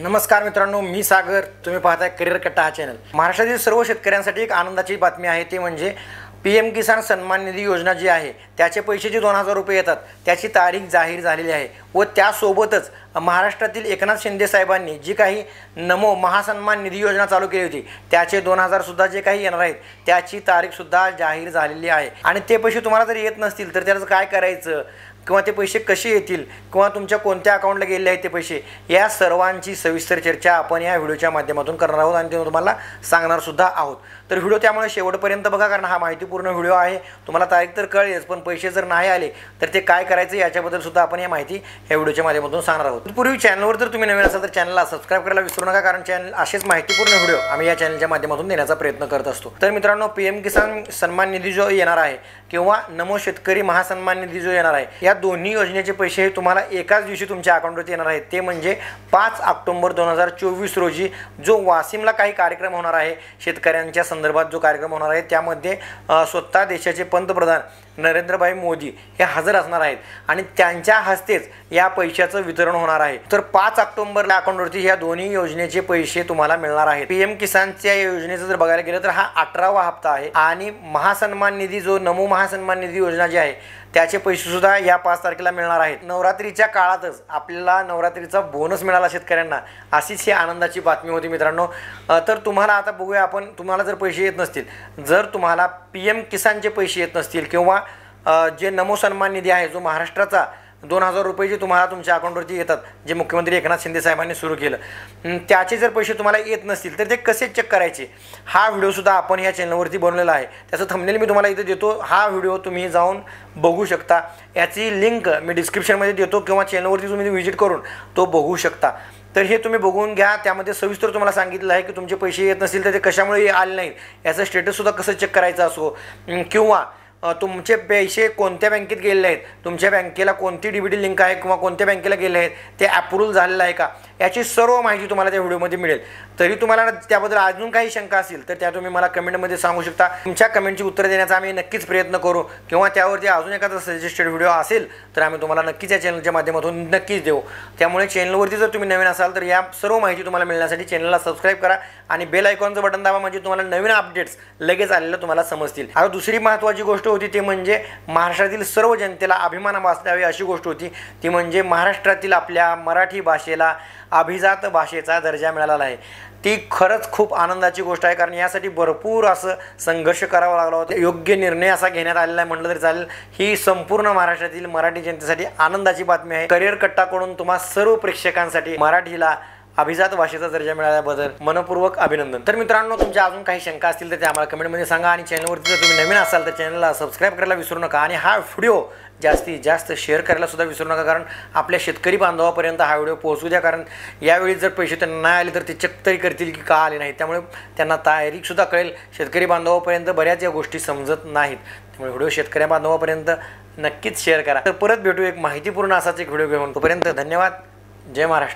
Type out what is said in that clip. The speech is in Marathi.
नमस्कार मित्रांनो, मी सागर. तुम्ही पाहताय करिअर कट्टा हा चॅनल. महाराष्ट्रातील सर्व शेतकऱ्यांसाठी एक आनंदाची बातमी आहे, ते म्हणजे PM किसान सन्मान निधी योजना जी आहे त्याचे पैसे जे 2000 रुपये येतात त्याची तारीख जाहीर झालेली आहे. व त्यासोबतच महाराष्ट्रातील एकनाथ शिंदे साहेबांनी जी काही नमो महासन्मान निधी योजना चालू केली होती त्याचे 2000 सुद्धा जे काही येणार आहेत त्याची तारीखसुद्धा जाहीर झालेली आहे. आणि ते पैसे तुम्हाला जर येत नसतील तर त्याचं काय करायचं, किंवा ते पैसे कसे येतील, किंवा तुमच्या कोणत्या अकाउंटला गेले आहेत ते पैसे, या सर्वांची सविस्तर चर्चा आपण या व्हिडिओच्या माध्यमातून करणार आहोत आणि ते तुम्हाला सांगणार सुद्धा आहोत. तर व्हिडिओ त्यामुळे शेवटपर्यंत बघा, कारण हा माहितीपूर्ण व्हिडिओ आहे. तुम्हाला तारीख तर कळेलच, पण पैसे जर नाही आले तर ते काय करायचं याच्याबद्दल सुद्धा आपण ही माहिती या व्हिडिओच्या माध्यमातून सांगणार आहोत. पूर्वी चॅनलवर जर तुम्ही नवीन असाल तर चॅनलला सबस्क्राइब करायला विसरू नका, कारण चॅनल असेच माहितीपूर्ण व्हिडिओ आम्ही या चॅनलच्या माध्यमातून देण्याचा प्रयत्न करत असतो. तर मित्रांनो, PM किसान सन्मान निधी जो येणार आहे किंवा नमो शेतकरी महासन्मान निधी जो येणार आहे, या दोन्ही योजनेचे पैसे तुम्हाला एकाच दिवशी तुमच्या अकाउंटवरती येणार आहेत. ते म्हणजे 5 ऑक्टोबर 2024 रोजी जो वाशिमला काही कार्यक्रम होणार आहे, शेतकऱ्यांच्या संदर्भात जो कार्यक्रम होणार आहे त्यामध्ये स्वतः देशाचे पंतप्रधान नरेंद्रभाई मोदी हे हजर असणार आहेत आणि त्यांच्या हस्तेच या पैशाचं वितरण होणार आहे. तर 5 ऑक्टोबरला अकाउंटवरती या दोन्ही योजनेचे पैसे तुम्हाला मिळणार आहेत. PM किसानच्या योजनेचं जर बघायला गेलं तर हा 18वा हप्ता आहे आणि महासन्मान निधी जो नमो महासन्मान निधी योजना जी आहे त्याचे पैसे सुद्धा या 5 तारखेला मिळणार आहेत. नवरात्रीच्या काळातच आपल्याला नवरात्रीचा बोनस मिळाला शेतकऱ्यांना, अशीच ही आनंदाची बातमी होती मित्रांनो. तर तुम्हाला आता बघूया आपण, तुम्हाला जर पैसे येत नसतील, जर तुम्हाला PM किसानचे पैसे येत नसतील किंवा जे नमो सन्मान निधी आहे जो महाराष्ट्राचा 2000 रुपये जे तुम्हाला तुमच्या अकाउंटवरती येतात, जे मुख्यमंत्री एकनाथ शिंदे साहेबांनी सुरू केलं, त्याचे जर पैसे तुम्हाला येत नसतील तर ते कसे चेक करायचे, हा व्हिडिओसुद्धा आपण या चॅनलवरती बनवलेला आहे. त्याचं थंबनेल मी तुम्हाला इथे देतो. हा व्हिडिओ तुम्ही जाऊन बघू शकता. याची लिंक मी डिस्क्रिप्शनमध्ये देतो किंवा चॅनलवरती तुम्ही व्हिजिट करून तो बघू शकता. तर हे तुम्ही बघून घ्या. त्यामध्ये सविस्तर तुम्हाला सांगितलं आहे की तुमचे पैसे येत नसतील तर ते कशामुळे आले नाहीत, याचं स्टेटससुद्धा कसं चेक करायचं असो, किंवा तुमचे पैसे कोणत्या बँकेत गेलेले आहेत, तुमच्या बँकेला कोणती DBT लिंक आहे किंवा कोणत्या बँकेला गेले आहेत, ते अप्रूव्हल झालेलं आहे का, याची सर्व माहिती तुम्हाला त्या व्हिडिओमध्ये मिळेल. तरी तुम्हाला त्याबद्दल अजून काही शंका असेल तर त्या तुम्ही मला कमेंटमध्ये सांगू शकता. तुमच्या कमेंटची उत्तर देण्याचा आम्ही नक्कीच प्रयत्न करू, किंवा त्यावरती अजून एखादा सजेस्टेड व्हिडिओ असेल तर आम्ही तुम्हाला नक्कीच या चॅनलच्या माध्यमातून नक्कीच देऊ. त्यामुळे चॅनलवरती जर तुम्ही नवीन असाल तर या सर्व माहिती तुम्हाला मिळण्यासाठी चॅनलला सबस्क्राइब करा आणि बेल आयकॉनचं बटन दाबा, म्हणजे तुम्हाला नवीन अपडेट्स लगेच आलेलं तुम्हाला समजतील. आता दुसरी महत्त्वाची गोष्ट होती ते म्हणजे महाराष्ट्रातील सर्व जनतेला अभिमान वाटावे अशी गोष्ट होती, ती म्हणजे महाराष्ट्रातील आपल्या मराठी भाषेला अभिजात भाषेचा दर्जा मिळालेला आहे. ती खरंच खूप आनंदाची गोष्ट आहे, कारण यासाठी भरपूर असं संघर्ष करावा लागला होता. योग्य निर्णय असा घेण्यात आलेला आहे म्हटलं तरी चालेल. ही संपूर्ण महाराष्ट्रातील मराठी जनतेसाठी आनंदाची बातमी आहे. करिअर कट्टाकडून तुम्हा सर्व प्रेक्षकांसाठी मराठीला अभिजात भाषेचा दर्जा मिळाल्याबद्दल मनपूर्वक अभिनंदन. तर मित्रांनो, तुमच्या अजून काही शंका असतील तर ते आम्हाला कमेंटमध्ये सांगा आणि चॅनलवरती जर तुम्ही नवीन असाल तर चॅनलला सबस्क्राइब करायला विसरू नका आणि हा व्हिडिओ जास्तीत जास्त शेअर करायला सुद्धा विसरू नका, कारण आपल्या शेतकरी बांधवापर्यंत हा व्हिडिओ पोहोचू द्या. कारण यावेळी जर पैसे त्यांना नाही आले तर ते चेक तरी करतील की का आले नाही, त्यामुळे त्यांना तारीखसुद्धा कळेल. शेतकरी बांधवापर्यंत बऱ्याच या गोष्टी समजत नाहीत, त्यामुळे व्हिडिओ शेतकरी बांधवापर्यंत नक्कीच शेअर करा. तर परत भेटू एक माहितीपूर्ण असाच एक व्हिडिओ घेऊन. तोपर्यंत धन्यवाद. जय महाराष्ट्र.